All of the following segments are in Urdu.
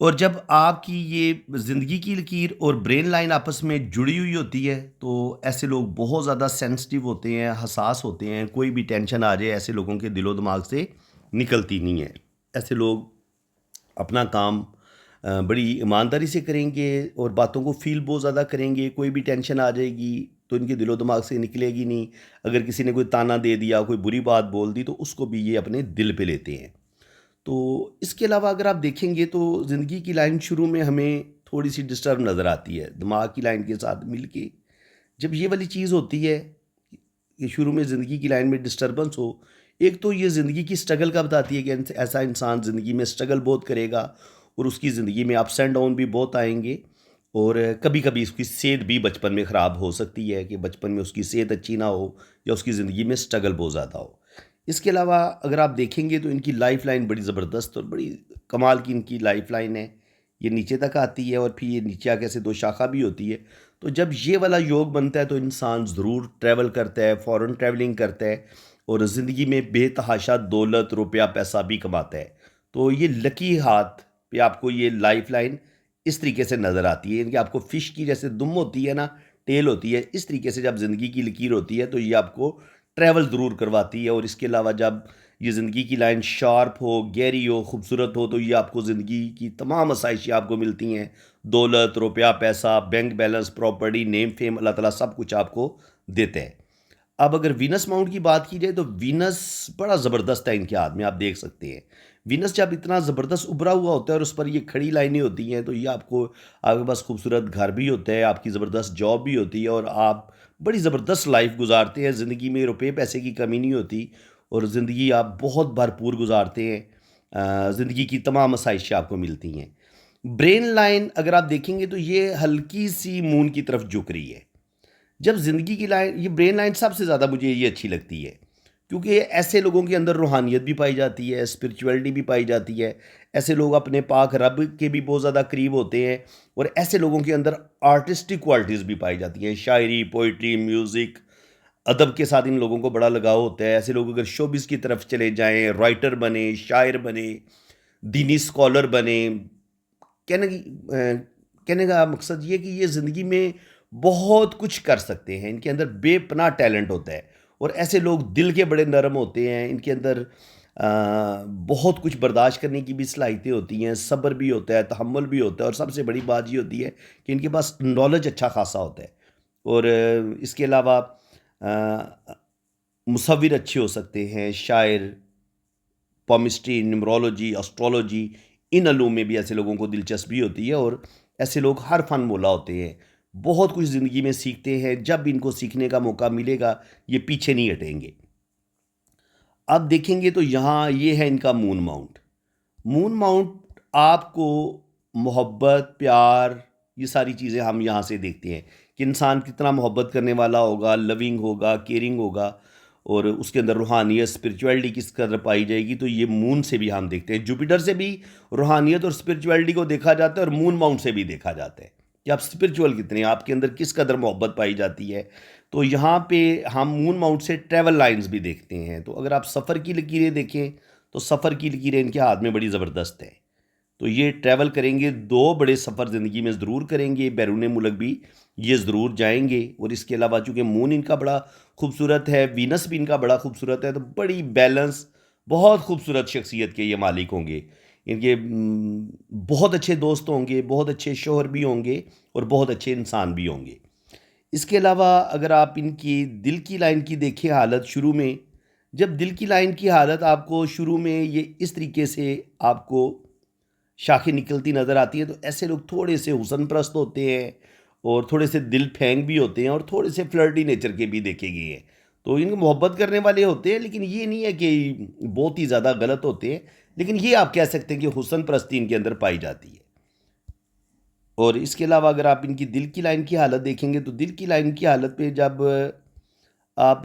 اور جب آپ کی یہ زندگی کی لکیر اور برین لائن آپس میں جڑی ہوئی ہوتی ہے تو ایسے لوگ بہت زیادہ سینسٹیو ہوتے ہیں، حساس ہوتے ہیں، کوئی بھی ٹینشن آ جائے ایسے لوگوں کے دل و دماغ سے نکلتی نہیں ہے۔ ایسے لوگ اپنا کام بڑی ایمانداری سے کریں گے اور باتوں کو فیل بہت زیادہ کریں گے، کوئی بھی ٹینشن آ جائے گی تو ان کے دل و دماغ سے نکلے گی نہیں۔ اگر کسی نے کوئی تانا دے دیا، کوئی بری بات بول دی تو اس کو بھی یہ اپنے دل پہ لیتے ہیں۔ تو اس کے علاوہ اگر آپ دیکھیں گے تو زندگی کی لائن شروع میں ہمیں تھوڑی سی ڈسٹرب نظر آتی ہے دماغ کی لائن کے ساتھ مل کے۔ جب یہ والی چیز ہوتی ہے کہ شروع میں زندگی کی لائن میں ڈسٹربنس ہو، ایک تو یہ زندگی کی سٹرگل کا بتاتی ہے کہ ایسا انسان زندگی میں سٹرگل بہت کرے گا اور اس کی زندگی میں اپس اینڈ ڈاؤن بھی بہت آئیں گے، اور کبھی کبھی اس کی صحت بھی بچپن میں خراب ہو سکتی ہے کہ بچپن میں اس کی صحت اچھی نہ ہو یا اس کی زندگی میں سٹرگل بہت زیادہ ہو۔ اس کے علاوہ اگر آپ دیکھیں گے تو ان کی لائف لائن بڑی زبردست اور بڑی کمال کی ان کی لائف لائن ہے۔ یہ نیچے تک آتی ہے اور پھر یہ نیچے آ کے سے دو شاخہ بھی ہوتی ہے۔ تو جب یہ والا یوگ بنتا ہے تو انسان ضرور ٹریول کرتا ہے، فورن ٹریولنگ کرتا ہے اور زندگی میں بے تحاشا دولت روپیہ پیسہ بھی کماتا ہے۔ تو یہ لکی ہاتھ پہ آپ کو یہ لائف لائن اس طریقے سے نظر آتی ہے، یعنی کہ آپ کو فش کی جیسے دم ہوتی ہے نا، ٹیل ہوتی ہے، اس طریقے سے جب زندگی کی لکیر ہوتی ہے تو یہ آپ کو ٹریول ضرور کرواتی ہے۔ اور اس کے علاوہ جب یہ زندگی کی لائن شارپ ہو، گہری ہو، خوبصورت ہو تو یہ آپ کو زندگی کی تمام آسائشیں آپ کو ملتی ہیں، دولت روپیہ پیسہ، بینک بیلنس، پراپرٹی، نیم فیم، اللہ تعالیٰ سب کچھ آپ کو دیتے ہیں۔ اب اگر وینس ماؤنٹ کی بات کی جائے تو وینس بڑا زبردست ہے ان کے ہاتھ میں، آپ دیکھ سکتے ہیں وینس جب اتنا زبردست ابھرا ہوا ہوتا ہے اور اس پر یہ کھڑی لائنیں ہوتی ہیں تو یہ آپ کو، آپ کے پاس خوبصورت گھر بھی ہوتا ہے، آپ کی زبردست جاب بھی ہوتی ہے اور آپ بڑی زبردست لائف گزارتے ہیں، زندگی میں روپے پیسے کی کمی نہیں ہوتی اور زندگی آپ بہت بھرپور گزارتے ہیں، زندگی کی تمام آسائشیں آپ کو ملتی ہیں۔ برین لائن اگر آپ دیکھیں گے تو یہ ہلکی سی مون کی طرف جھک رہی ہے۔ جب زندگی کی لائن، یہ برین لائن سب سے زیادہ مجھے یہ اچھی لگتی ہے کیونکہ ایسے لوگوں کے اندر روحانیت بھی پائی جاتی ہے، اسپرچویلٹی بھی پائی جاتی ہے، ایسے لوگ اپنے پاک رب کے بھی بہت زیادہ قریب ہوتے ہیں اور ایسے لوگوں کے اندر آرٹسٹک کوالٹیز بھی پائی جاتی ہیں، شاعری، پوئٹری، میوزک، ادب کے ساتھ ان لوگوں کو بڑا لگاؤ ہوتا ہے۔ ایسے لوگ اگر شوبز کی طرف چلے جائیں، رائٹر بنے، شاعر بنے، دینی اسکالر بنے، کہنے کی کہنے کا مقصد یہ کہ یہ زندگی میں بہت کچھ کر سکتے ہیں، ان کے اندر بے پناہ ٹیلنٹ ہوتا ہے اور ایسے لوگ دل کے بڑے نرم ہوتے ہیں، ان کے اندر بہت کچھ برداشت کرنے کی بھی صلاحیتیں ہوتی ہیں، صبر بھی ہوتا ہے، تحمل بھی ہوتا ہے اور سب سے بڑی بات یہ ہوتی ہے کہ ان کے پاس نالج اچھا خاصا ہوتا ہے۔ اور اس کے علاوہ مصور اچھے ہو سکتے ہیں، شاعر، پامسٹری، نیمرولوجی، اسٹرولوجی، ان علوم میں بھی ایسے لوگوں کو دلچسپی ہوتی ہے اور ایسے لوگ ہر فن مولا ہوتے ہیں، بہت کچھ زندگی میں سیکھتے ہیں، جب ان کو سیکھنے کا موقع ملے گا یہ پیچھے نہیں ہٹیں گے۔ اب دیکھیں گے تو یہاں یہ ہے ان کا مون ماؤنٹ۔ مون ماؤنٹ آپ کو محبت، پیار، یہ ساری چیزیں ہم یہاں سے دیکھتے ہیں کہ انسان کتنا محبت کرنے والا ہوگا، لونگ ہوگا، کیئرنگ ہوگا اور اس کے اندر روحانیت، اسپرچویلٹی کس قدر پائی جائے گی، تو یہ مون سے بھی ہم دیکھتے ہیں۔ جوپیٹر سے بھی روحانیت اور اسپرچویلٹی کو دیکھا جاتا ہے اور مون ماؤنٹ سے بھی دیکھا جاتا ہے کہ آپ اسپرچوئل کتنے ہیں، آپ کے اندر کس قدر محبت پائی جاتی ہے۔ تو یہاں پہ ہم مون ماؤنٹ سے ٹریول لائنز بھی دیکھتے ہیں۔ تو اگر آپ سفر کی لکیریں دیکھیں تو سفر کی لکیریں ان کے ہاتھ میں بڑی زبردست ہیں۔ تو یہ ٹریول کریں گے، دو بڑے سفر زندگی میں ضرور کریں گے، بیرون ملک بھی یہ ضرور جائیں گے۔ اور اس کے علاوہ چونکہ مون ان کا بڑا خوبصورت ہے، وینس بھی ان کا بڑا خوبصورت ہے، تو بڑی بیلنس، بہت خوبصورت شخصیت کے یہ مالک ہوں گے۔ ان کے بہت اچھے دوست ہوں گے، بہت اچھے شوہر بھی ہوں گے اور بہت اچھے انسان بھی ہوں گے۔ اس کے علاوہ اگر آپ ان کی دل کی لائن کی دیکھیں حالت شروع میں، جب دل کی لائن کی حالت آپ کو شروع میں یہ اس طریقے سے آپ کو شاخیں نکلتی نظر آتی ہیں تو ایسے لوگ تھوڑے سے حسن پرست ہوتے ہیں اور تھوڑے سے دل پھینگ بھی ہوتے ہیں اور تھوڑے سے فلرٹی نیچر کے بھی دیکھے گئے ہیں۔ تو ان کو محبت کرنے والے ہوتے ہیں، لیکن یہ نہیں ہے کہ بہت ہی زیادہ غلط ہوتے ہیں، لیکن یہ آپ کہہ سکتے ہیں کہ حسن پرستی ان کے اندر پائی جاتی ہے۔ اور اس کے علاوہ اگر آپ ان کی دل کی لائن کی حالت دیکھیں گے تو دل کی لائن کی حالت پہ جب آپ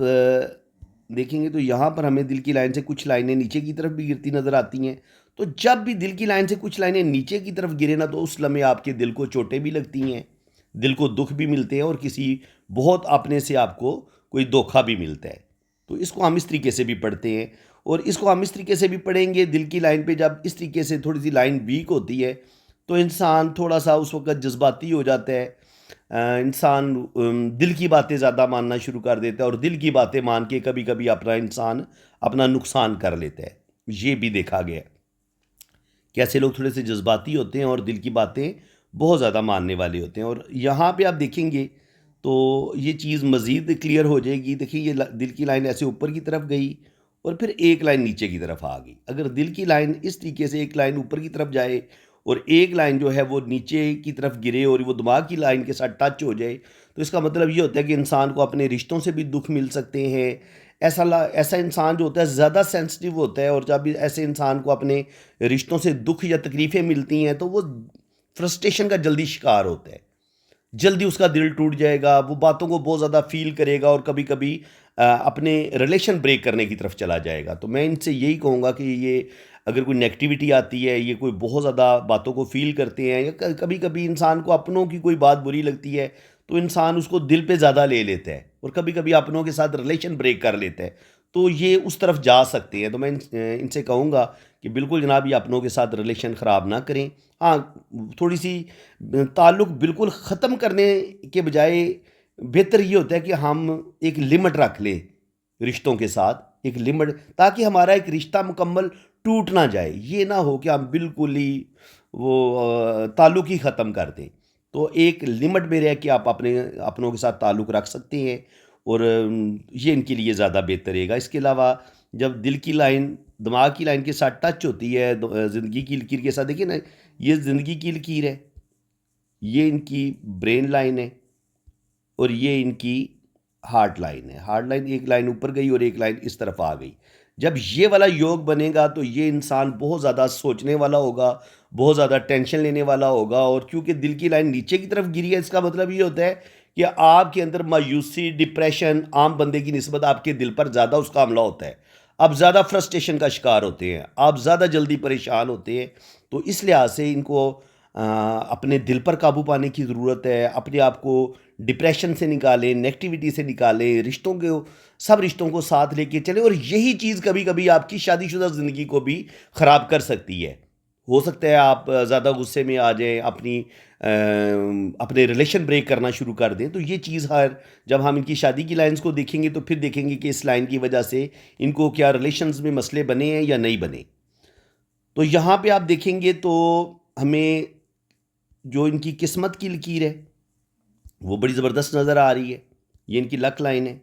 دیکھیں گے تو یہاں پر ہمیں دل کی لائن سے کچھ لائنیں نیچے کی طرف بھی گرتی نظر آتی ہیں۔ تو جب بھی دل کی لائن سے کچھ لائنیں نیچے کی طرف گرے نا تو اس لمحے آپ کے دل کو چوٹیں بھی لگتی ہیں، دل کو دکھ بھی ملتے ہیں اور کسی بہت اپنے سے آپ کو کوئی دھوکہ بھی ملتا ہے۔ تو اس کو ہم اس طریقے سے بھی پڑھتے ہیں اور اس کو ہم اس طریقے سے بھی پڑھیں گے، دل کی لائن پہ جب اس طریقے سے تھوڑی سی لائن ویک ہوتی ہے تو انسان تھوڑا سا اس وقت جذباتی ہو جاتا ہے، انسان دل کی باتیں زیادہ ماننا شروع کر دیتا ہے، اور دل کی باتیں مان کے کبھی کبھی انسان اپنا نقصان کر لیتا ہے۔ یہ بھی دیکھا گیا ہے کہ ایسے لوگ تھوڑے سے جذباتی ہوتے ہیں اور دل کی باتیں بہت زیادہ ماننے والے ہوتے ہیں، اور یہاں پہ آپ دیکھیں گے تو یہ چیز مزید کلیئر ہو جائے گی۔ دیکھیں، یہ دل کی لائن ایسے اوپر کی طرف گئی اور پھر ایک لائن نیچے کی طرف آ گئی۔ اگر دل کی لائن اس طریقے سے ایک لائن اوپر کی طرف جائے اور ایک لائن جو ہے وہ نیچے کی طرف گرے اور وہ دماغ کی لائن کے ساتھ ٹچ ہو جائے، تو اس کا مطلب یہ ہوتا ہے کہ انسان کو اپنے رشتوں سے بھی دکھ مل سکتے ہیں۔ ایسا انسان جو ہوتا ہے زیادہ سینسٹیو ہوتا ہے، اور جب ایسے انسان کو اپنے رشتوں سے دکھ یا تکلیفیں ملتی ہیں تو وہ فرسٹریشن کا جلدی شکار ہوتا ہے، جلدی اس کا دل ٹوٹ جائے گا، وہ باتوں کو بہت زیادہ فیل کرے گا اور کبھی کبھی اپنے ریلیشن بریک کرنے کی طرف چلا جائے گا۔ تو میں ان سے یہی کہوں گا کہ یہ اگر کوئی نیگیٹیوٹی آتی ہے، یہ کوئی بہت زیادہ باتوں کو فیل کرتے ہیں، یا کبھی کبھی انسان کو اپنوں کی کوئی بات بری لگتی ہے تو انسان اس کو دل پہ زیادہ لے لیتا ہے اور کبھی کبھی اپنوں کے ساتھ ریلیشن بریک کر لیتا ہے، تو یہ اس طرف جا سکتے ہیں۔ تو میں ان سے کہوں گا کہ بالکل جناب یہ اپنوں کے ساتھ ریلیشن خراب نہ کریں۔ ہاں، تھوڑی سی تعلق بالکل ختم کرنے کے بجائے بہتر یہ ہوتا ہے کہ ہم ایک لمٹ رکھ لیں رشتوں کے ساتھ، ایک لمٹ، تاکہ ہمارا ایک رشتہ مکمل ٹوٹ نہ جائے۔ یہ نہ ہو کہ ہم بالکل ہی وہ تعلق ہی ختم کر دیں۔ تو ایک لمٹ میں رہ کے آپ اپنوں کے ساتھ تعلق رکھ سکتے ہیں، اور یہ ان کے لیے زیادہ بہتر رہے گا۔ اس کے علاوہ جب دل کی لائن دماغ کی لائن کے ساتھ ٹچ ہوتی ہے زندگی کی لکیر کے ساتھ، دیکھیں نا، یہ زندگی کی لکیر ہے، یہ ان کی برین لائن ہے، اور یہ ان کی ہارٹ لائن ہے۔ ہارٹ لائن ایک لائن اوپر گئی اور ایک لائن اس طرف آ گئی۔ جب یہ والا یوگ بنے گا تو یہ انسان بہت زیادہ سوچنے والا ہوگا، بہت زیادہ ٹینشن لینے والا ہوگا، اور کیونکہ دل کی لائن نیچے کی طرف گری ہے، اس کا مطلب یہ ہوتا ہے کہ آپ کے اندر مایوسی، ڈپریشن عام بندے کی نسبت آپ کے دل پر زیادہ اس کا حملہ ہوتا ہے، آپ زیادہ فرسٹریشن کا شکار ہوتے ہیں، آپ زیادہ جلدی پریشان ہوتے ہیں۔ تو اس لحاظ سے ان کو اپنے دل پر قابو پانے کی ضرورت ہے، اپنے آپ کو ڈپریشن سے نکالیں، نیگیٹیوٹی سے نکالیں، سب رشتوں کو ساتھ لے کے چلیں، اور یہی چیز کبھی کبھی آپ کی شادی شدہ زندگی کو بھی خراب کر سکتی ہے۔ ہو سکتا ہے آپ زیادہ غصے میں آ جائیں، اپنے ریلیشن بریک کرنا شروع کر دیں، تو یہ چیز جب ہم ان کی شادی کی لائنز کو دیکھیں گے تو پھر دیکھیں گے کہ اس لائن کی وجہ سے ان کو کیا ریلیشنز میں مسئلے بنے ہیں یا نہیں بنے۔ تو یہاں پہ آپ دیکھیں گے تو ہمیں جو ان کی قسمت کی لکیر ہے وہ بڑی زبردست نظر آ رہی ہے۔ یہ ان کی لک لائن ہے۔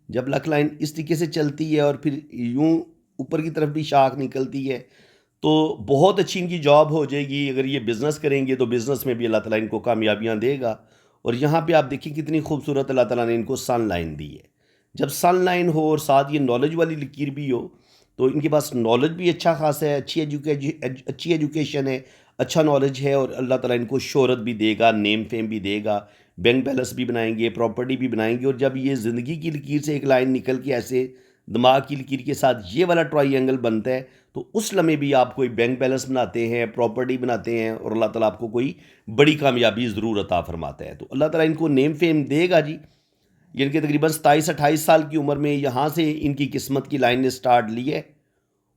جب لک لائن اس طریقے سے چلتی ہے اور پھر یوں اوپر کی طرف بھی شاخ نکلتی ہے تو بہت اچھی ان کی جاب ہو جائے گی۔ اگر یہ بزنس کریں گے تو بزنس میں بھی اللہ تعالیٰ ان کو کامیابیاں دے گا۔ اور یہاں پہ آپ دیکھیں کتنی خوبصورت اللہ تعالیٰ نے ان کو سن لائن دی ہے۔ جب سن لائن ہو اور ساتھ یہ نالج والی لکیر بھی ہو تو ان کے پاس نالج بھی اچھا خاصا ہے، اچھی ایجوکیشن ہے، اچھا نالج ہے، اور اللہ تعالیٰ ان کو شہرت بھی دے گا، نیم فیم بھی دے گا، بینک بیلنس بھی بنائیں گے، پراپرٹی بھی بنائیں گے۔ اور جب یہ زندگی کی لکیر سے ایک لائن نکل کے ایسے دماغ کی لکیر کے ساتھ یہ والا ٹرائی اینگل بنتا ہے تو اس لمحے بھی آپ کوئی بینک بیلنس بناتے ہیں، پراپرٹی بناتے ہیں، اور اللہ تعالیٰ آپ کو کوئی بڑی کامیابی ضرور عطا فرماتا ہے۔ تو اللہ تعالیٰ ان کو نیم فیم دے گا جی۔ ان کے تقریباً 27-28 سال کی عمر میں یہاں سے ان کی قسمت کی لائن نے سٹارٹ لی ہے،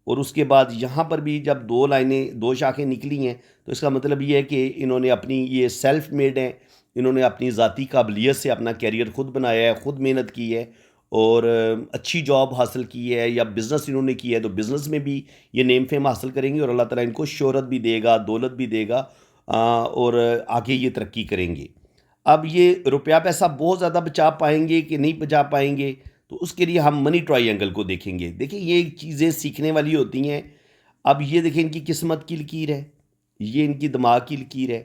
اور اس کے بعد یہاں پر بھی جب دو شاخیں نکلی ہیں تو اس کا مطلب یہ ہے کہ انہوں نے اپنی یہ سیلف میڈ ہیں، انہوں نے اپنی ذاتی قابلیت سے اپنا کیریئر خود بنایا ہے، خود محنت کی ہے، اور اچھی جاب حاصل کی ہے، یا بزنس انہوں نے کیا ہے تو بزنس میں بھی یہ نیم فیم حاصل کریں گے، اور اللہ تعالیٰ ان کو شہرت بھی دے گا، دولت بھی دے گا، اور آگے یہ ترقی کریں گے۔ اب یہ روپیہ پیسہ بہت زیادہ بچا پائیں گے کہ نہیں بچا پائیں گے، تو اس کے لیے ہم منی ٹرائی اینگل کو دیکھیں گے۔ دیکھیں یہ چیزیں سیکھنے والی ہوتی ہیں۔ اب یہ دیکھیں ان کی قسمت کی لکیر ہے، یہ ان کی دماغ کی لکیر ہے،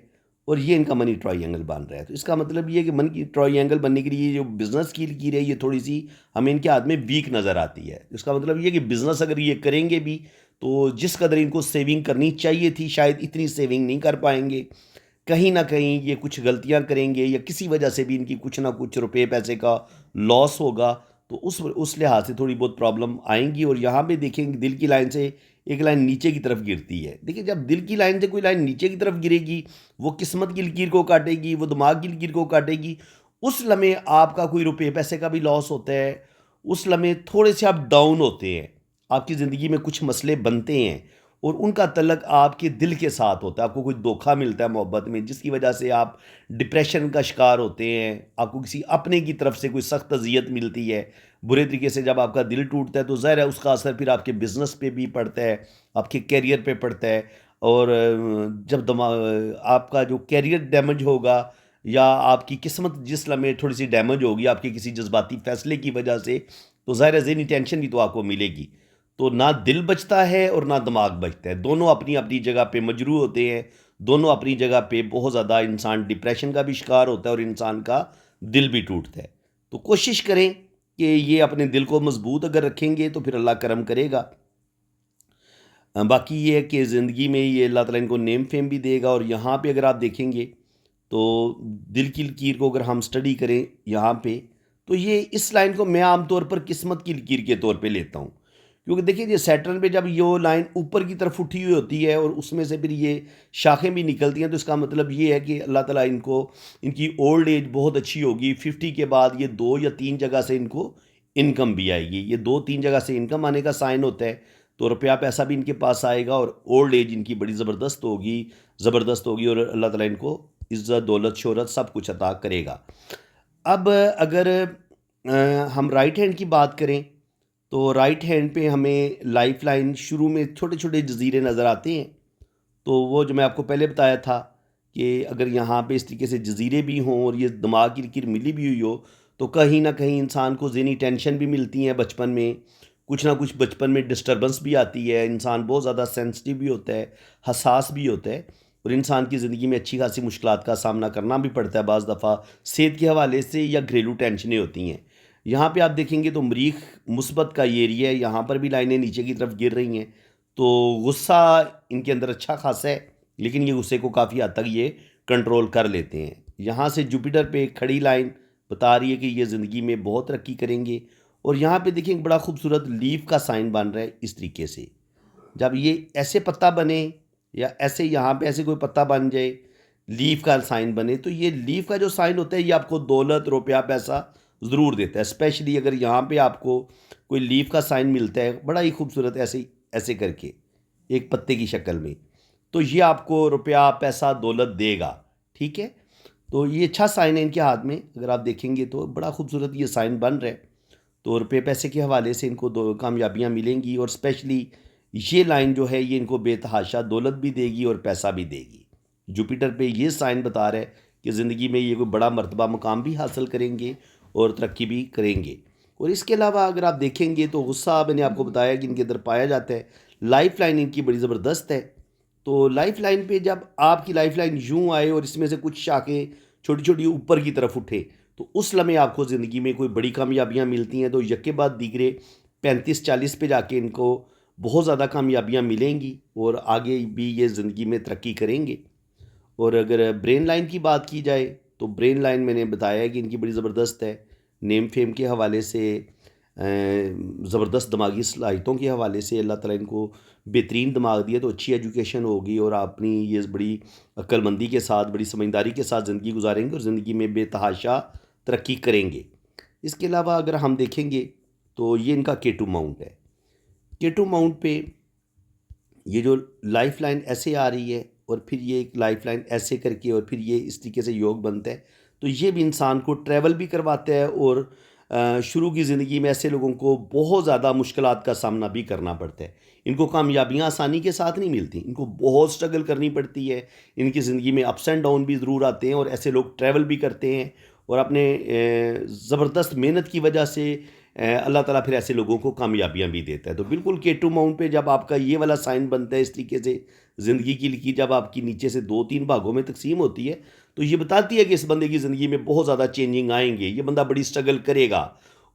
اور یہ ان کا منی ٹرائی اینگل بن رہا ہے۔ تو اس کا مطلب یہ ہے کہ منی ٹرائی اینگل بننے کے لیے جو بزنس کی لکیر ہے یہ تھوڑی سی ہمیں ان کے ہاتھ میں ویک نظر آتی ہے۔ اس کا مطلب یہ ہے کہ بزنس اگر یہ کریں گے بھی تو جس قدر ان کو سیونگ کرنی چاہیے تھی شاید اتنی سیونگ نہیں کر پائیں گے، کہیں نہ کہیں یہ کچھ غلطیاں کریں گے، یا کسی وجہ سے بھی ان کی کچھ نہ کچھ روپے پیسے کا لاس ہوگا، تو اس لحاظ سے تھوڑی بہت پرابلم آئیں گی۔ اور یہاں پہ دیکھیں دل کی لائن سے ایک لائن نیچے کی طرف گرتی ہے۔ دیکھیں جب دل کی لائن سے کوئی لائن نیچے کی طرف گرے گی وہ قسمت کی لکیر کو کاٹے گی، وہ دماغ کی لکیر کو کاٹے گی، اس لمحے آپ کا کوئی روپے پیسے کا بھی لاس ہوتا ہے، اس لمحے تھوڑے سے آپ ڈاؤن ہوتے ہیں، آپ کی زندگی میں کچھ مسئلے بنتے ہیں، اور ان کا تعلق آپ کے دل کے ساتھ ہوتا ہے. آپ کو کوئی دھوکہ ملتا ہے محبت میں جس کی وجہ سے آپ ڈپریشن کا شکار ہوتے ہیں، آپ کو کسی اپنے کی طرف سے کوئی سخت اذیت ملتی ہے برے طریقے سے. جب آپ کا دل ٹوٹتا ہے تو ظاہر ہے اس کا اثر پھر آپ کے بزنس پہ بھی پڑتا ہے، آپ کے کیریئر پہ پڑتا ہے. اور جب آپ کا جو کیریئر ڈیمیج ہوگا یا آپ کی قسمت جس لمحے تھوڑی سی ڈیمیج ہوگی آپ کے کسی جذباتی فیصلے کی وجہ سے، تو ظاہر ہے ذہنی ٹینشن بھی تو آپ کو ملے گی. تو نہ دل بچتا ہے اور نہ دماغ بچتا ہے، دونوں اپنی اپنی جگہ پہ مجروح ہوتے ہیں. دونوں اپنی جگہ پہ بہت زیادہ انسان ڈپریشن کا بھی شکار ہوتا ہے اور انسان کا دل بھی ٹوٹتا ہے. تو کوشش کریں کہ یہ اپنے دل کو مضبوط اگر رکھیں گے تو پھر اللہ کرم کرے گا. باقی یہ ہے کہ زندگی میں یہ اللہ تعالیٰ ان کو نیم فیم بھی دے گا. اور یہاں پہ اگر آپ دیکھیں گے تو دل کی لکیر کو اگر ہم سٹڈی کریں یہاں پہ، تو یہ اس لائن کو میں عام طور پر قسمت کی لکیر کے طور پہ لیتا ہوں. کیونکہ دیکھیں یہ سیٹرن پہ جب یہ لائن اوپر کی طرف اٹھی ہوئی ہوتی ہے اور اس میں سے پھر یہ شاخیں بھی نکلتی ہیں، تو اس کا مطلب یہ ہے کہ اللہ تعالیٰ ان کی اولڈ ایج بہت اچھی ہوگی. 50 کے بعد یہ 2 یا 3 جگہ سے ان کو انکم بھی آئے گی. یہ 2-3 جگہ سے انکم آنے کا سائن ہوتا ہے. تو روپیہ پیسہ بھی ان کے پاس آئے گا اور اولڈ ایج ان کی بڑی زبردست ہوگی اور اللہ تعالیٰ ان کو عزت، دولت، شہرت سب کچھ عطا کرے گا. اب اگر ہم رائٹ ہینڈ کی بات کریں تو رائٹ ہینڈ پہ ہمیں لائف لائن شروع میں چھوٹے چھوٹے جزیرے نظر آتے ہیں. تو وہ جو میں آپ کو پہلے بتایا تھا کہ اگر یہاں پہ اس طریقے سے جزیرے بھی ہوں اور یہ دماغ کی لکیر ملی بھی ہوئی ہو تو کہیں نہ کہیں انسان کو ذہنی ٹینشن بھی ملتی ہیں بچپن میں، کچھ نہ کچھ بچپن میں ڈسٹربنس بھی آتی ہے. انسان بہت زیادہ سینسٹیو بھی ہوتا ہے، حساس بھی ہوتا ہے، اور انسان کی زندگی میں اچھی خاصی مشکلات کا سامنا کرنا بھی پڑتا ہے. بعض دفعہ صحت کے حوالے سے یا گھریلو ٹینشنیں ہوتی ہیں. یہاں پہ آپ دیکھیں گے تو مریخ مثبت کا یہ ایریا ہے، یہاں پر بھی لائنیں نیچے کی طرف گر رہی ہیں. تو غصہ ان کے اندر اچھا خاصا ہے، لیکن یہ غصے کو کافی حد تک یہ کنٹرول کر لیتے ہیں. یہاں سے جوپیٹر پہ ایک کھڑی لائن بتا رہی ہے کہ یہ زندگی میں بہت ترقی کریں گے. اور یہاں پہ دیکھیں ایک بڑا خوبصورت لیف کا سائن بن رہا ہے اس طریقے سے. جب یہ ایسے پتہ بنے یا ایسے یہاں پہ ایسے کوئی پتہ بن جائے، لیف کا سائن بنے، تو یہ لیف کا جو سائن ہوتا ہے یہ آپ کو دولت، روپیہ، پیسہ ضرور دیتا ہے. اسپیشلی اگر یہاں پہ آپ کو کوئی لیف کا سائن ملتا ہے بڑا ہی خوبصورت ایسے کر کے ایک پتے کی شکل میں، تو یہ آپ کو روپیہ، پیسہ، دولت دے گا. ٹھیک ہے، تو یہ اچھا سائن ہے ان کے ہاتھ میں. اگر آپ دیکھیں گے تو بڑا خوبصورت یہ سائن بن رہا ہے. تو روپے پیسے کے حوالے سے ان کو کامیابیاں ملیں گی. اور اسپیشلی یہ لائن جو ہے یہ ان کو بے تحاشا دولت بھی دے گی اور پیسہ بھی دے گی. جوپیٹر پہ یہ سائن بتا رہا ہے کہ زندگی میں یہ کوئی بڑا مرتبہ مقام بھی حاصل کریں گے اور ترقی بھی کریں گے. اور اس کے علاوہ اگر آپ دیکھیں گے تو غصہ میں نے آپ کو بتایا کہ ان کے اندر پایا جاتا ہے. لائف لائن ان کی بڑی زبردست ہے. تو لائف لائن پہ جب آپ کی لائف لائن یوں آئے اور اس میں سے کچھ شاخیں چھوٹی چھوٹی اوپر کی طرف اٹھے تو اس لمحے آپ کو زندگی میں کوئی بڑی کامیابیاں ملتی ہیں. تو یکے بعد دیگرے 35-40 پہ جا کے ان کو بہت زیادہ کامیابیاں ملیں گی اور آگے بھی یہ زندگی میں ترقی کریں گے. اور اگر برین لائن کی بات کی جائے تو برین لائن میں نے بتایا ہے کہ ان کی بڑی زبردست ہے. نیم فیم کے حوالے سے، زبردست دماغی صلاحیتوں کے حوالے سے اللہ تعالیٰ ان کو بہترین دماغ دیا. تو اچھی ایجوکیشن ہوگی اور اپنی یہ بڑی عقل مندی کے ساتھ، بڑی سمجھداری کے ساتھ زندگی گزاریں گے اور زندگی میں بے تحاشا ترقی کریں گے. اس کے علاوہ اگر ہم دیکھیں گے تو یہ ان کا K2 ماؤنٹ ہے. K2 ماؤنٹ پہ یہ جو لائف لائن ایسے آ رہی ہے اور پھر یہ ایک لائف لائن ایسے کر کے اور پھر یہ اس طریقے سے یوگ بنتا ہے، تو یہ بھی انسان کو ٹریول بھی کرواتا ہے. اور شروع کی زندگی میں ایسے لوگوں کو بہت زیادہ مشکلات کا سامنا بھی کرنا پڑتا ہے. ان کو کامیابیاں آسانی کے ساتھ نہیں ملتی، ان کو بہت سٹرگل کرنی پڑتی ہے. ان کی زندگی میں اپس اینڈ ڈاؤن بھی ضرور آتے ہیں اور ایسے لوگ ٹریول بھی کرتے ہیں اور اپنے زبردست محنت کی وجہ سے اللہ تعالیٰ پھر ایسے لوگوں کو کامیابیاں بھی دیتا ہے. تو بالکل K2 ماؤنٹ پہ جب آپ کا یہ والا سائن بنتا ہے اس طریقے سے، زندگی کی لکیر جب آپ کی نیچے سے 2-3 بھاگوں میں تقسیم ہوتی ہے تو یہ بتاتی ہے کہ اس بندے کی زندگی میں بہت زیادہ چینجنگ آئیں گے. یہ بندہ بڑی سٹرگل کرے گا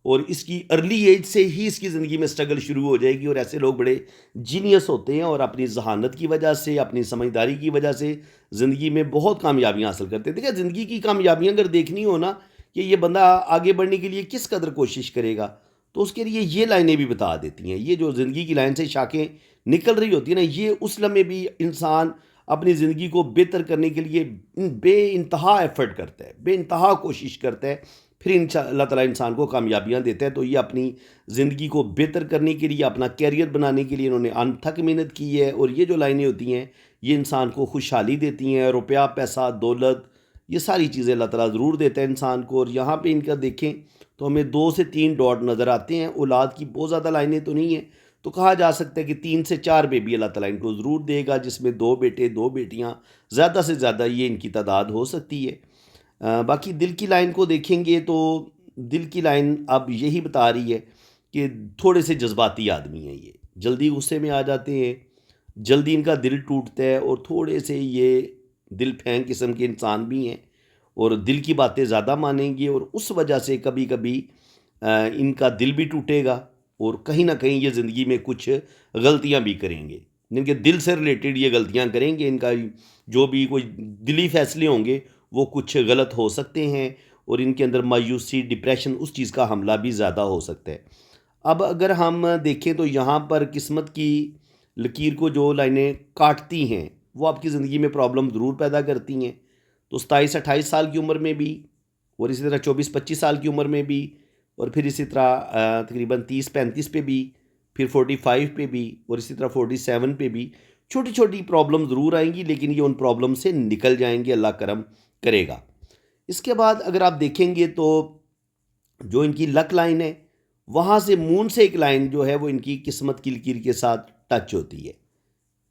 اور اس کی ارلی ایج سے ہی اس کی زندگی میں سٹرگل شروع ہو جائے گی. اور ایسے لوگ بڑے جینیس ہوتے ہیں اور اپنی ذہانت کی وجہ سے، اپنی سمجھداری کی وجہ سے زندگی میں بہت کامیابیاں حاصل کرتے ہیں. دیکھیں زندگی کی کامیابیاں اگر دیکھنی ہو نا کہ یہ بندہ آگے بڑھنے کے لیے کس قدر کوشش کرے گا، تو اس کے لیے یہ لائنیں بھی بتا دیتی ہیں. یہ جو زندگی کی لائن سے شاخیں نکل رہی ہوتی ہیں نا، یہ اس لمحے بھی انسان اپنی زندگی کو بہتر کرنے کے لیے بے انتہا ایفرٹ کرتا ہے، بے انتہا کوشش کرتا ہے. پھر اللہ تعالیٰ انسان کو کامیابیاں دیتا ہے. تو یہ اپنی زندگی کو بہتر کرنے کے لیے، اپنا کیریئر بنانے کے لیے انہوں نے انتھک محنت کی ہے. اور یہ جو لائنیں ہوتی ہیں یہ انسان کو خوشحالی دیتی ہیں. روپیہ، پیسہ، دولت، یہ ساری چیزیں اللہ تعالیٰ ضرور دیتا ہے انسان کو. اور یہاں پہ ان کا دیکھیں تو ہمیں 2 سے 3 ڈاٹ نظر آتے ہیں. اولاد کی بہت زیادہ لائنیں تو نہیں ہیں، تو کہا جا سکتا ہے کہ 3 سے 4 بیبی اللہ تعالیٰ ان کو ضرور دے گا، جس میں 2 بیٹے 2 بیٹیاں، زیادہ سے زیادہ یہ ان کی تعداد ہو سکتی ہے. باقی دل کی لائن کو دیکھیں گے تو دل کی لائن اب یہی بتا رہی ہے کہ تھوڑے سے جذباتی آدمی ہیں، یہ جلدی غصے میں آ جاتے ہیں، جلدی ان کا دل ٹوٹتا ہے، اور تھوڑے سے یہ دل پھینک قسم کے انسان بھی ہیں، اور دل کی باتیں زیادہ مانیں گے. اور اس وجہ سے کبھی کبھی ان کا دل بھی ٹوٹے گا، اور کہیں نہ کہیں یہ زندگی میں کچھ غلطیاں بھی کریں گے، جن کے دل سے ریلیٹڈ یہ غلطیاں کریں گے. ان کا جو بھی کوئی دلی فیصلے ہوں گے وہ کچھ غلط ہو سکتے ہیں، اور ان کے اندر مایوسی، ڈپریشن، اس چیز کا حملہ بھی زیادہ ہو سکتا ہے. اب اگر ہم دیکھیں تو یہاں پر قسمت کی لکیر کو جو لائنیں کاٹتی ہیں وہ آپ کی زندگی میں پرابلم ضرور پیدا کرتی ہیں. تو 27-28 سال کی عمر میں بھی، اور اسی طرح 24-25 سال کی عمر میں بھی، اور پھر اسی طرح تقریباً 30-35 پہ بھی، پھر 45 پہ بھی، اور اسی طرح 47 پہ بھی چھوٹی چھوٹی پرابلم ضرور آئیں گی، لیکن یہ ان پرابلم سے نکل جائیں گے، اللہ کرم کرے گا. اس کے بعد اگر آپ دیکھیں گے تو جو ان کی لک لائن ہے، وہاں سے مون سے ایک لائن جو ہے وہ ان کی قسمت کی لکیر کے ساتھ ٹچ ہوتی ہے.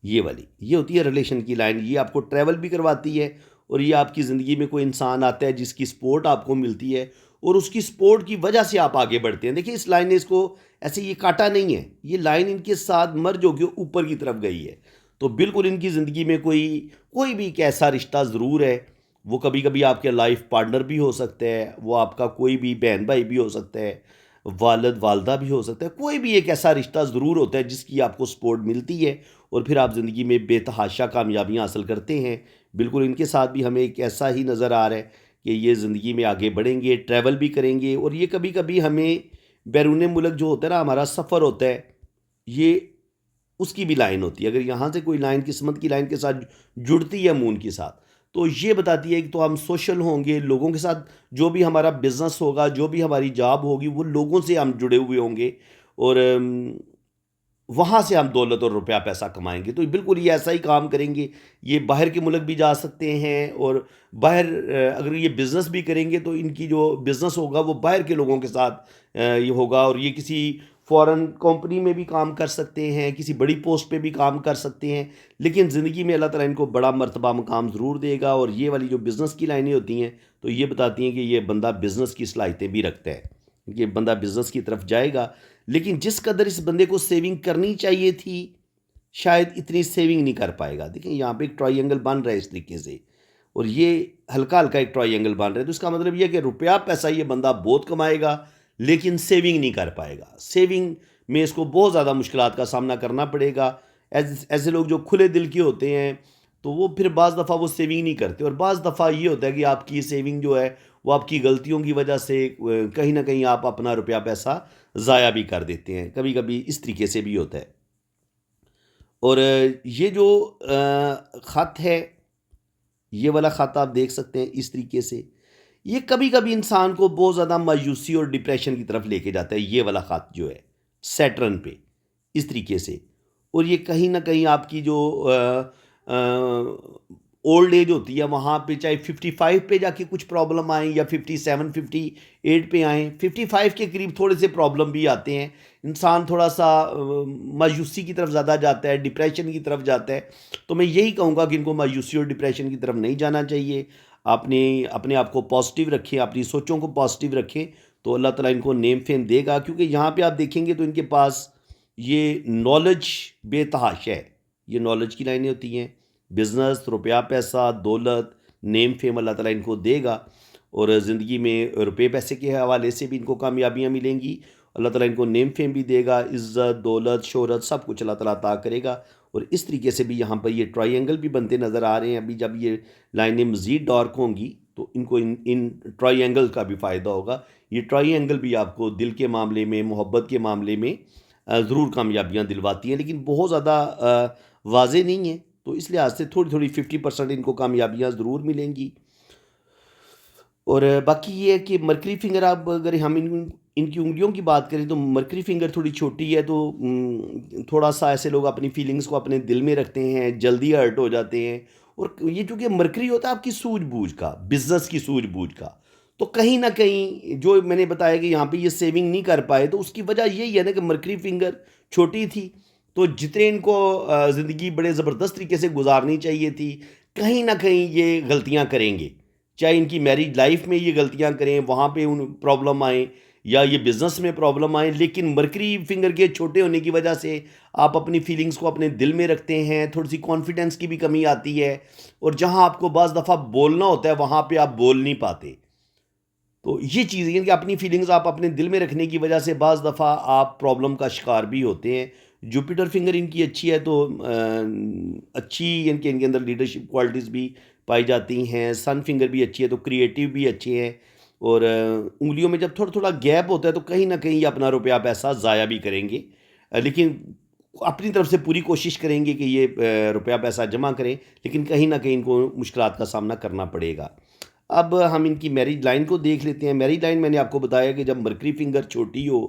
یہ والی یہ ہوتی ہے ریلیشن کی لائن. یہ آپ کو ٹریول بھی کرواتی ہے، اور یہ آپ کی زندگی میں کوئی انسان آتا ہے جس کی سپورٹ آپ کو ملتی ہے، اور اس کی سپورٹ کی وجہ سے آپ آگے بڑھتے ہیں. دیکھیں اس لائن نے اس کو ایسے یہ کاٹا نہیں ہے، یہ لائن ان کے ساتھ مرج ہو کے اوپر کی طرف گئی ہے. تو بالکل ان کی زندگی میں کوئی بھی ایک ایسا رشتہ ضرور ہے. وہ کبھی کبھی آپ کے لائف پارٹنر بھی ہو سکتا ہے، وہ آپ کا کوئی بھی بہن بھائی بھی ہو سکتا ہے، والد والدہ بھی ہو سکتا ہے. کوئی بھی ایک ایسا رشتہ ضرور ہوتا ہے جس کی آپ کو سپورٹ ملتی ہے، اور پھر آپ زندگی میں بے تحاشا کامیابیاں حاصل کرتے ہیں. بالکل ان کے ساتھ بھی ہمیں ایک ایسا ہی نظر آ رہا ہے کہ یہ زندگی میں آگے بڑھیں گے، ٹریول بھی کریں گے. اور یہ کبھی کبھی ہمیں بیرون ملک جو ہوتا ہے نا، ہمارا سفر ہوتا ہے، یہ اس کی بھی لائن ہوتی ہے. اگر یہاں سے کوئی لائن قسمت کی لائن کے ساتھ جڑتی ہے مون کے ساتھ، تو یہ بتاتی ہے کہ تو ہم سوشل ہوں گے، لوگوں کے ساتھ جو بھی ہمارا بزنس ہوگا، جو بھی ہماری جاب ہوگی، وہ لوگوں سے ہم جڑے ہوئے ہوں گے، اور وہاں سے ہم دولت اور روپیہ پیسہ کمائیں گے. تو بالکل یہ ایسا ہی کام کریں گے. یہ باہر کے ملک بھی جا سکتے ہیں، اور باہر اگر یہ بزنس بھی کریں گے تو ان کی جو بزنس ہوگا وہ باہر کے لوگوں کے ساتھ یہ ہوگا. اور یہ کسی فورن کمپنی میں بھی کام کر سکتے ہیں، کسی بڑی پوسٹ پہ بھی کام کر سکتے ہیں، لیکن زندگی میں اللہ تعالیٰ ان کو بڑا مرتبہ مقام ضرور دے گا. اور یہ والی جو بزنس کی لائنیں ہوتی ہیں تو یہ بتاتی ہیں کہ یہ بندہ بزنس کی صلاحیتیں بھی رکھتا ہے، یہ بندہ بزنس کی طرف جائے گا. لیکن جس قدر اس بندے کو سیونگ کرنی چاہیے تھی، شاید اتنی سیونگ نہیں کر پائے گا. دیکھیں یہاں پہ ایک ٹرائی اینگل بن رہا ہے اس طریقے سے، اور یہ ہلکا ہلکا ایک ٹرائی اینگل بن رہا ہے. تو اس کا مطلب یہ ہے کہ روپیہ پیسہ یہ بندہ بہت کمائے گا، لیکن سیونگ نہیں کر پائے گا. سیونگ میں اس کو بہت زیادہ مشکلات کا سامنا کرنا پڑے گا. ایسے لوگ جو کھلے دل کے ہوتے ہیں تو وہ پھر بعض دفعہ وہ سیونگ نہیں کرتے، اور بعض دفعہ یہ ہوتا ہے کہ آپ کی سیونگ جو ہے وہ آپ کی غلطیوں کی وجہ سے کہیں نہ کہیں آپ اپنا روپیہ پیسہ ضائع بھی کر دیتے ہیں. کبھی کبھی اس طریقے سے بھی ہوتا ہے. اور یہ جو خط ہے، یہ والا خط آپ دیکھ سکتے ہیں اس طریقے سے، یہ کبھی کبھی انسان کو بہت زیادہ مایوسی اور ڈپریشن کی طرف لے کے جاتا ہے. یہ والا خط جو ہے سیٹرن پہ اس طریقے سے، اور یہ کہیں نہ کہیں آپ کی جو اولڈ ایج ہوتی ہے وہاں پہ، چاہے 55 پہ جا کے کچھ پرابلم آئیں یا 57 58 پہ آئیں، 55 کے قریب تھوڑے سے پرابلم بھی آتے ہیں. انسان تھوڑا سا مایوسی کی طرف زیادہ جاتا ہے، ڈپریشن کی طرف جاتا ہے. تو میں یہی کہوں گا کہ ان کو مایوسی اور ڈپریشن کی طرف نہیں جانا چاہیے. اپنے آپ کو پازیٹیو رکھیں، اپنی سوچوں کو پازیٹیو رکھیں، تو اللہ تعالیٰ ان کو نیم فیم دے گا. کیونکہ یہاں پہ آپ دیکھیں گے تو ان کے پاس یہ نالج بے تحاشا ہے. یہ نالج کی لائنیں ہوتی ہیں، بزنس، روپیہ پیسہ، دولت، نیم فیم اللہ تعالیٰ ان کو دے گا. اور زندگی میں روپے پیسے کے حوالے سے بھی ان کو کامیابیاں ملیں گی. اللہ تعالیٰ ان کو نیم فیم بھی دے گا، عزت، دولت، شہرت، سب کچھ اللہ تعالیٰ عطا کرے گا. اور اس طریقے سے بھی یہاں پر یہ ٹرائی اینگل بھی بنتے نظر آ رہے ہیں. ابھی جب یہ لائنیں مزید ڈارک ہوں گی تو ان کو ان ٹرائی اینگل کا بھی فائدہ ہوگا. یہ ٹرائی اینگل بھی آپ کو دل کے معاملے میں، محبت کے معاملے میں ضرور کامیابیاں دلواتی ہیں، لیکن بہت زیادہ واضح نہیں ہیں. تو اس لحاظ سے تھوڑی 50% ان کو کامیابیاں ضرور ملیں گی. اور باقی یہ ہے کہ مرکری فنگر آپ اگر ہم ان کی انگلیوں کی بات کریں تو مرکری فنگر تھوڑی چھوٹی ہے، تو تھوڑا سا ایسے لوگ اپنی فیلنگز کو اپنے دل میں رکھتے ہیں، جلدی ہرٹ ہو جاتے ہیں. اور یہ چونکہ مرکری ہوتا ہے آپ کی سوجھ بوجھ کا، بزنس کی سوجھ بوجھ کا، تو کہیں نہ کہیں جو میں نے بتایا کہ یہاں پہ یہ سیونگ نہیں کر پائے، تو اس کی وجہ یہی ہے نا کہ مرکری فنگر چھوٹی تھی. تو جتنے ان کو زندگی بڑے زبردست طریقے سے گزارنی چاہیے تھی، کہیں نہ کہیں یہ غلطیاں کریں گے. چاہے ان کی میریج لائف میں یہ غلطیاں کریں، وہاں پہ ان پرابلم آئیں، یا یہ بزنس میں پرابلم آئیں، لیکن مرکری فنگر کے چھوٹے ہونے کی وجہ سے آپ اپنی فیلنگز کو اپنے دل میں رکھتے ہیں، تھوڑی سی کانفیڈنس کی بھی کمی آتی ہے، اور جہاں آپ کو بعض دفعہ بولنا ہوتا ہے وہاں پہ آپ بول نہیں پاتے. تو یہ چیز ہے کہ اپنی فیلنگز آپ اپنے دل میں رکھنے کی وجہ سے بعض دفعہ آپ پرابلم کا شکار بھی ہوتے ہیں. جوپیٹر فنگر ان کی اچھی ہے، تو اچھی ان کے اندر لیڈرشپ کوالٹیز بھی پائی جاتی ہیں. سن فنگر بھی اچھی ہے، تو کریٹیو بھی اچھے ہیں. اور انگلیوں میں جب تھوڑا تھوڑا گیپ ہوتا ہے تو کہیں نہ کہیں یہ اپنا روپیہ پیسہ ضائع بھی کریں گے، لیکن اپنی طرف سے پوری کوشش کریں گے کہ یہ روپیہ پیسہ جمع کریں، لیکن کہیں نہ کہیں ان کو مشکلات کا سامنا کرنا پڑے گا. اب ہم ان کی میریج لائن کو دیکھ لیتے ہیں. میریج لائن میں نے آپ کو بتایا کہ جب مرکری فنگر چھوٹی ہو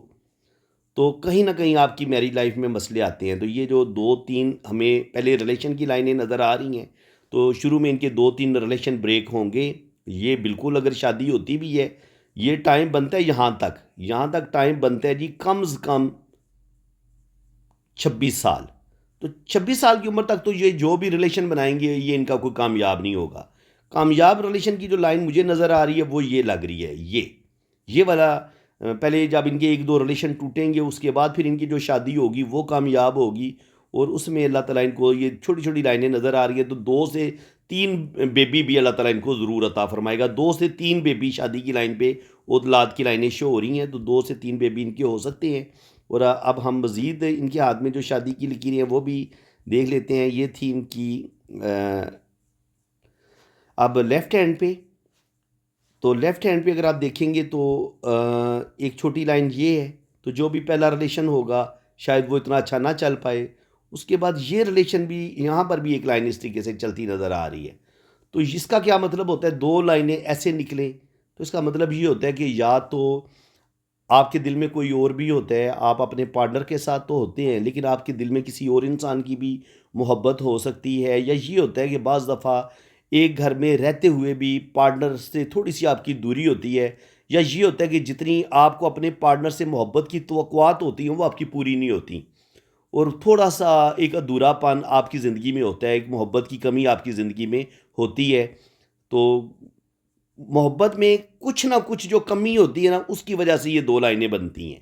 تو کہیں نہ کہیں آپ کی میریج لائف میں مسئلے آتے ہیں. تو یہ جو دو تین ہمیں پہلے ریلیشن کی لائنیں نظر آ رہی ہیں، تو شروع میں ان کے دو تین ریلیشن بریک ہوں گے. یہ بالکل اگر شادی ہوتی بھی ہے، یہ ٹائم بنتا ہے یہاں تک ٹائم بنتا ہے جی کم از کم 26 سال. تو 26 سال کی عمر تک تو یہ جو بھی ریلیشن بنائیں گے یہ ان کا کوئی کامیاب نہیں ہوگا. کامیاب ریلیشن کی جو لائن مجھے نظر آ رہی ہے وہ یہ لگ رہی ہے، یہ والا. پہلے جب ان کے ایک دو ریلیشن ٹوٹیں گے، اس کے بعد پھر ان کی جو شادی ہوگی وہ کامیاب ہوگی، اور اس میں اللہ تعالیٰ ان کو یہ چھوٹی چھوٹی لائنیں نظر آ رہی ہیں. تو 2 سے 3 بیبی بھی اللہ تعالیٰ ان کو ضرور عطا فرمائے گا. 2 سے 3 بیبی شادی کی لائن پہ اولاد کی لائنیں شو ہو رہی ہیں، تو 2 سے 3 بیبی ان کے ہو سکتے ہیں. اور اب ہم مزید ان کے ہاتھ میں جو شادی کی لکیریں ہیں وہ بھی دیکھ لیتے ہیں. یہ تھی ان کی اب لیفٹ ہینڈ پہ. تو لیفٹ ہینڈ پہ اگر آپ دیکھیں گے تو ایک چھوٹی لائن یہ ہے، تو جو بھی پہلا ریلیشن ہوگا شاید وہ اتنا اچھا نہ چل پائے. اس کے بعد یہ ریلیشن بھی یہاں پر بھی ایک لائن اس طریقے سے چلتی نظر آ رہی ہے. تو اس کا کیا مطلب ہوتا ہے؟ 2 لائنیں ایسے نکلیں تو اس کا مطلب یہ ہوتا ہے کہ یا تو آپ کے دل میں کوئی اور بھی ہوتا ہے، آپ اپنے پارٹنر کے ساتھ تو ہوتے ہیں لیکن آپ کے دل میں کسی اور انسان کی بھی محبت ہو سکتی ہے، یا یہ ہوتا ہے کہ بعض دفعہ ایک گھر میں رہتے ہوئے بھی پارٹنر سے تھوڑی سی آپ کی دوری ہوتی ہے، یا یہ ہوتا ہے کہ جتنی آپ کو اپنے پارٹنر سے محبت کی توقعات ہوتی ہیں وہ آپ کی پوری نہیں ہوتی، اور تھوڑا سا ایک ادھورا پن آپ کی زندگی میں ہوتا ہے، ایک محبت کی کمی آپ کی زندگی میں ہوتی ہے. تو محبت میں کچھ نہ کچھ جو کمی ہوتی ہے نا، اس کی وجہ سے یہ 2 لائنیں بنتی ہیں.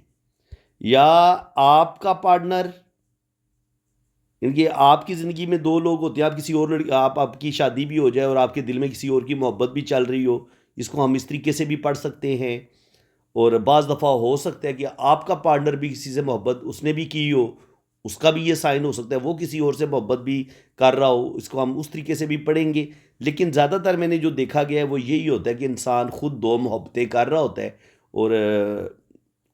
یا آپ کا پارٹنر، یعنی کہ آپ کی زندگی میں 2 لوگ ہوتے ہیں، آپ کسی اور آپ کی شادی بھی ہو جائے اور آپ کے دل میں کسی اور کی محبت بھی چل رہی ہو، اس کو ہم اس طریقے سے بھی پڑھ سکتے ہیں. اور بعض دفعہ ہو سکتا ہے کہ آپ کا پارٹنر بھی کسی سے محبت اس نے بھی کی ہو، اس کا بھی یہ سائن ہو سکتا ہے وہ کسی اور سے محبت بھی کر رہا ہو، اس کو ہم اس طریقے سے بھی پڑھیں گے. لیکن زیادہ تر میں نے جو دیکھا گیا ہے وہ یہی ہوتا ہے کہ انسان خود 2 محبتیں کر رہا ہوتا ہے، اور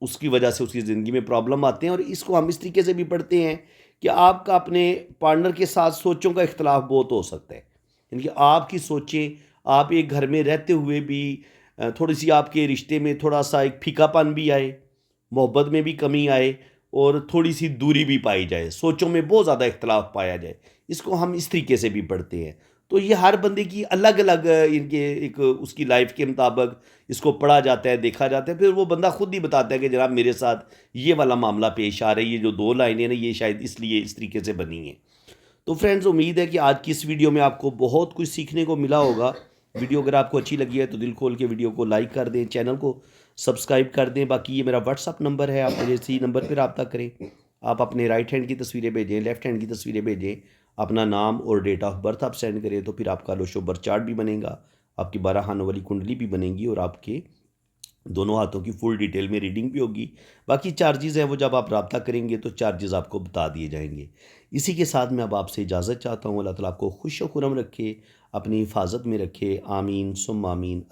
اس کی وجہ سے اس کی زندگی میں پرابلم آتے ہیں. اور اس کو ہم اس طریقے سے بھی پڑھتے ہیں کہ آپ کا اپنے پارٹنر کے ساتھ سوچوں کا اختلاف بہت ہو سکتا ہے. یعنی کہ آپ کی سوچیں، آپ ایک گھر میں رہتے ہوئے بھی تھوڑی سی آپ کے رشتے میں تھوڑا سا ایک پھیکا پن بھی آئے، محبت میں بھی کمی آئے، اور تھوڑی سی دوری بھی پائی جائے، سوچوں میں بہت زیادہ اختلاف پایا جائے، اس کو ہم اس طریقے سے بھی پڑھتے ہیں. تو یہ ہر بندے کی الگ الگ ان کے ایک اس کی لائف کے مطابق اس کو پڑھا جاتا ہے، دیکھا جاتا ہے. پھر وہ بندہ خود ہی بتاتا ہے کہ جناب میرے ساتھ یہ والا معاملہ پیش آ رہا ہے، یہ جو 2 لائنیں نا یہ شاید اس لیے اس طریقے سے بنی ہیں. تو فرینڈز، امید ہے کہ آج کی اس ویڈیو میں آپ کو بہت کچھ سیکھنے کو ملا ہوگا. ویڈیو اگر آپ کو اچھی لگی ہے تو دل کھول کے ویڈیو کو لائک کر دیں، چینل کو سبسکرائب کر دیں. باقی یہ میرا واٹس اپ نمبر ہے، آپ مجھے اسی نمبر پہ رابطہ کریں. آپ اپنے رائٹ ہینڈ کی تصویریں بھیجیں، لیفٹ ہینڈ کی تصویریں بھیجیں، اپنا نام اور ڈیٹ آف برتھ آپ سینڈ کریں، تو پھر آپ کا لوشو برتھ چارٹ بھی بنے گا، آپ کی 12 خانوں والی کنڈلی بھی بنے گی، اور آپ کے دونوں ہاتھوں کی فل ڈیٹیل میں ریڈنگ بھی ہوگی. باقی چارجز ہیں وہ جب آپ رابطہ کریں گے تو چارجز آپ کو بتا دیے جائیں گے. اسی کے ساتھ میں اب آپ سے اجازت چاہتا ہوں. اللہ تعالیٰ آپ کو خوش و خرم رکھے، اپنی حفاظت میں رکھے. آمین ثم آمین.